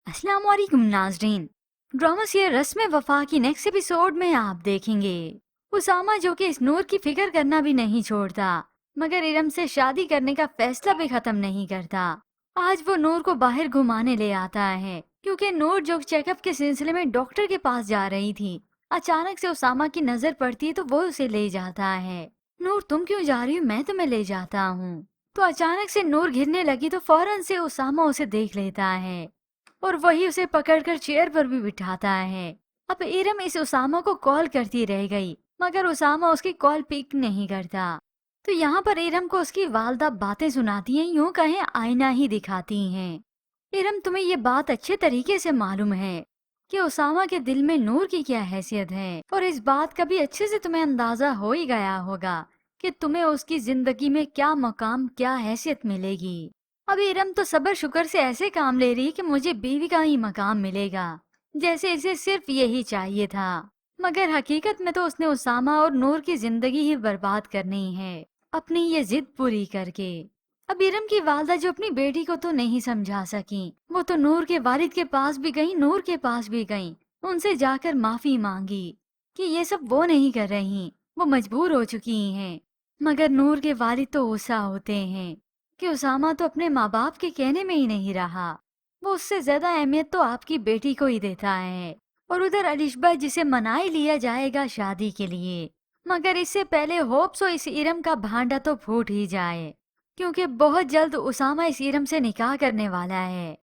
अस्सलाम वालेकुम नाजरीन। ड्रामा सीरियल रस्म वफा की नेक्स्ट एपिसोड में आप देखेंगे उसामा जो कि इस नूर की फिक्र करना भी नहीं छोड़ता, मगर इरम से शादी करने का फैसला भी खत्म नहीं करता। आज वो नूर को बाहर घुमाने ले आता है क्योंकि नूर जो चेकअप के सिलसिले में डॉक्टर के पास जा रही थी, अचानक से उसामा की नजर पड़ती है तो वो उसे ले जाता है। नूर तुम क्यों जा रही हो, मैं तुम्हें ले जाता हूँ। तो अचानक से नूर गिरने लगी तो फौरन से उसामा उसे देख लेता है और वही उसे पकड़कर चेयर पर भी बिठाता है। अब इरम इस उसामा को कॉल करती रह गई, मगर उसामा उसकी कॉल पिक नहीं करता। तो यहाँ पर इरम को उसकी वालदा बातें सुनाती हैं, यूं कहें आईना ही दिखाती हैं। इरम, तुम्हें ये बात अच्छे तरीके से मालूम है कि उसामा के दिल में नूर की क्या हैसियत है, और इस बात का भी अच्छे से तुम्हें अंदाजा हो ही गया होगा कि तुम्हें उसकी जिंदगी में क्या मकाम क्या हैसियत मिलेगी। अब इरम तो सबर शुक्र से ऐसे काम ले रही कि मुझे बीवी का ही मकाम मिलेगा, जैसे इसे सिर्फ यही चाहिए था। मगर हकीकत में तो उसने उसामा और नूर की जिंदगी ही बर्बाद करनी है अपनी ये जिद पूरी करके। अब इरम की वालदा जो अपनी बेटी को तो नहीं समझा सकी, वो तो नूर के वालिद के पास भी गई, नूर के पास भी गई, उनसे जाकर माफी मांगी कि ये सब वो नहीं कर रही, वो मजबूर हो चुकी हैं। मगर नूर के वालिद तो गुस्सा होते हैं कि उसामा तो अपने माँ बाप के कहने में ही नहीं रहा, वो उससे ज्यादा अहमियत तो आपकी बेटी को ही देता है। और उधर अलिशबा जिसे मना ही लिया जाएगा शादी के लिए, मगर इससे पहले होप सो इस इरम का भांडा तो फूट ही जाए, क्योंकि बहुत जल्द उसामा इस इरम से निकाह करने वाला है।